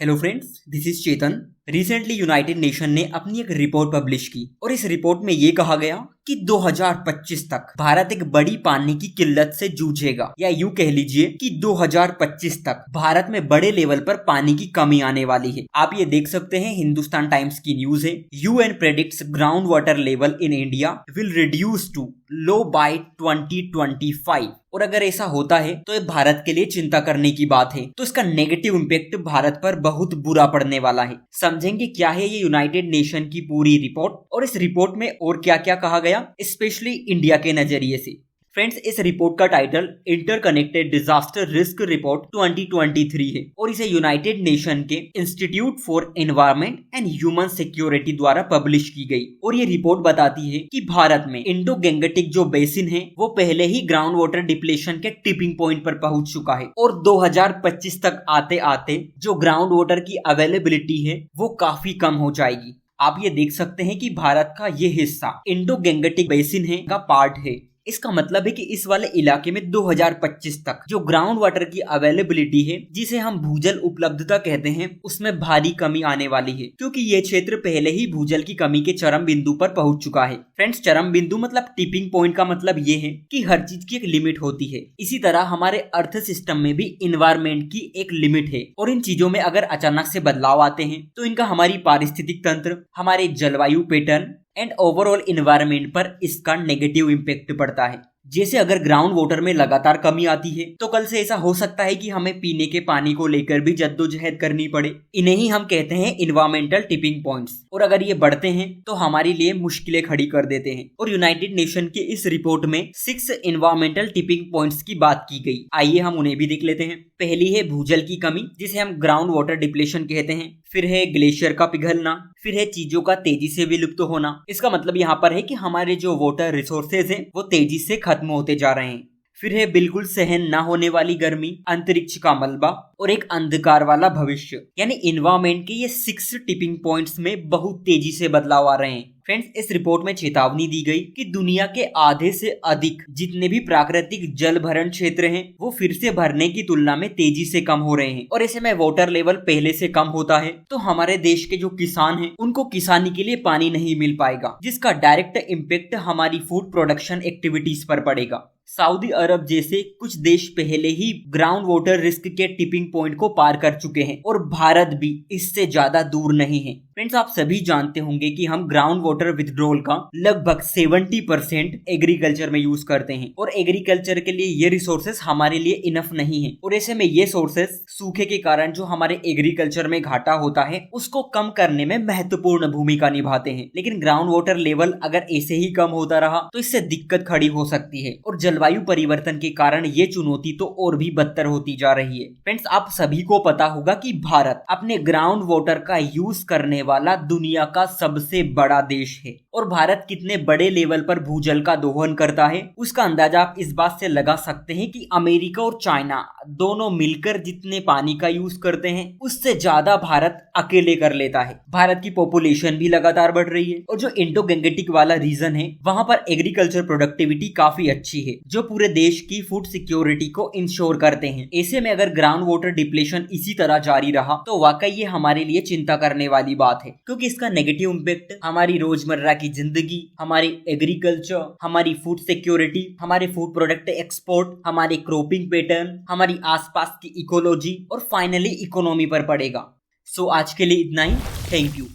Hello friends, this is Chetan. Recently United nation ने अपनी एक रिपोर्ट पब्लिश की और इस रिपोर्ट में ये कहा गया कि 2025 तक भारत एक बड़ी पानी की किल्लत से जूझेगा, या यूं कह लीजिए कि 2025 तक भारत में बड़े लेवल पर पानी की कमी आने वाली है। आप ये देख सकते हैं, हिंदुस्तान टाइम्स की न्यूज है। UN predicts ground water level in India will reduce to low by 2025। और अगर ऐसा होता है तो ये भारत के लिए चिंता करने की बात है। तो इसका नेगेटिव इम्पैक्ट भारत पर बहुत बुरा पड़ने वाला है। समझेंगे क्या है ये यूनाइटेड नेशन की पूरी रिपोर्ट और इस रिपोर्ट में और क्या क्या कहा गया, स्पेशली इंडिया के नजरिए से। फ्रेंड्स, इस रिपोर्ट का title interconnected disaster risk report 2023 है और इसे यूनाइटेड नेशन के institute for environment and human security द्वारा पब्लिश की गई। और ये रिपोर्ट बताती है कि भारत में इंडो गैंगेटिक जो बेसिन है वो पहले ही ग्राउंड वाटर डिप्लेशन के टिपिंग पॉइंट पर पहुंच चुका है और 2025 तक आते आते जो ग्राउंड वाटर की अवेलेबिलिटी है वो काफी कम हो जाएगी। आप ये देख सकते हैं कि भारत का ये हिस्सा इंडो गैंगेटिक बेसिन है का पार्ट है। इसका मतलब है कि इस वाले इलाके में 2025 तक जो ग्राउंड वाटर की अवेलेबिलिटी है, जिसे हम भूजल उपलब्धता कहते हैं, उसमें भारी कमी आने वाली है, क्योंकि ये क्षेत्र पहले ही भूजल की कमी के चरम बिंदु पर पहुंच चुका है। फ्रेंड्स, चरम बिंदु मतलब टिपिंग पॉइंट का मतलब ये है कि हर चीज की एक लिमिट होती है। इसी तरह हमारे अर्थ सिस्टम में भी इन्वायरमेंट की एक लिमिट है और इन चीजों में अगर अचानक से बदलाव आते हैं तो इनका हमारी पारिस्थितिक तंत्र, हमारे जलवायु पैटर्न एंड ओवरऑल इन्वायरमेंट पर इसका नेगेटिव इम्पैक्ट पड़ता है। जैसे अगर ग्राउंड वाटर में लगातार कमी आती है तो कल से ऐसा हो सकता है कि हमें पीने के पानी को लेकर भी जद्दोजहद करनी पड़े। इन्हें ही हम कहते हैं इन्वायरमेंटल टिपिंग पॉइंट्स, और अगर ये बढ़ते हैं तो हमारे लिए मुश्किलें खड़ी कर देते हैं। और यूनाइटेड नेशन की इस रिपोर्ट में 6 इन्वायरमेंटल टिपिंग पॉइंट्स की बात की गई। आइए हम उन्हें भी देख लेते हैं। पहली है भूजल की कमी, जिसे हम ग्राउंड वाटर डिप्लेशन कहते हैं। फिर है ग्लेशियर का पिघलना। फिर है चीजों का तेजी से विलुप्त होना। इसका मतलब यहाँ पर है कि हमारे जो वाटर रिसोर्सेज हैं वो तेजी से खत्म होते जा रहे हैं। फिर है बिल्कुल सहन न होने वाली गर्मी, अंतरिक्ष का मलबा और एक अंधकार वाला भविष्य। यानी इन्वायरमेंट के ये 6 टिपिंग पॉइंट्स में बहुत तेजी से बदलाव आ रहे हैं। फ्रेंड्स, इस रिपोर्ट में चेतावनी दी गई कि दुनिया के आधे से अधिक जितने भी प्राकृतिक जल भरण क्षेत्र हैं वो फिर से भरने की तुलना में तेजी से कम हो रहे हैं। और ऐसे में वाटर लेवल पहले से कम होता है तो हमारे देश के जो किसान हैं उनको किसानी के लिए पानी नहीं मिल पाएगा, जिसका डायरेक्ट इम्पैक्ट हमारी फूड प्रोडक्शन एक्टिविटीज पर पड़ेगा। सऊदी अरब जैसे कुछ देश पहले ही ग्राउंड वाटर रिस्क के टिपिंग पॉइंट को पार कर चुके हैं और भारत भी इससे ज्यादा दूर नहीं है। फ्रेंड्स, आप सभी जानते होंगे कि हम ग्राउंड वाटर विथड्रॉल का लगभग 70% एग्रीकल्चर में यूज करते हैं और एग्रीकल्चर के लिए ये रिसोर्सेस हमारे लिए इनफ नहीं है। और ऐसे में ये सोर्सेस सूखे के कारण जो हमारे एग्रीकल्चर में घाटा होता है उसको कम करने में महत्वपूर्ण भूमिका निभाते हैं। लेकिन ग्राउंड वाटर लेवल अगर ऐसे ही कम होता रहा तो इससे दिक्कत खड़ी हो सकती है और जलवायु परिवर्तन के कारण ये चुनौती तो और भी बदतर होती जा रही है। फ्रेंड्स, आप सभी को पता होगा कि भारत अपने ग्राउंड वाटर का यूज करने वाला दुनिया का सबसे बड़ा देश है और भारत कितने बड़े लेवल पर भूजल का दोहन करता है उसका अंदाजा आप इस बात से लगा सकते हैं कि अमेरिका और चाइना दोनों मिलकर जितने पानी का यूज करते हैं उससे ज्यादा भारत अकेले कर लेता है। भारत की पॉपुलेशन भी लगातार बढ़ रही है और जो इंडो गैंगेटिक वाला रीजन है वहां पर एग्रीकल्चर प्रोडक्टिविटी काफी अच्छी है जो पूरे देश की फूड सिक्योरिटी को इंश्योर करते हैं। ऐसे में अगर ग्राउंड वाटर डिप्लेशन इसी तरह जारी रहा तो वाकई ये हमारे लिए चिंता करने वाली बात है, क्योंकि इसका नेगेटिव इम्पैक्ट हमारी रोजमर्रा की जिंदगी, हमारी एग्रीकल्चर, हमारी फूड सिक्योरिटी, हमारे फूड प्रोडक्ट एक्सपोर्ट, हमारे क्रॉपिंग पैटर्न, हमारी आसपास की इकोलॉजी और फाइनली इकोनॉमी पर पड़ेगा। सो आज के लिए इतना ही। Thank you.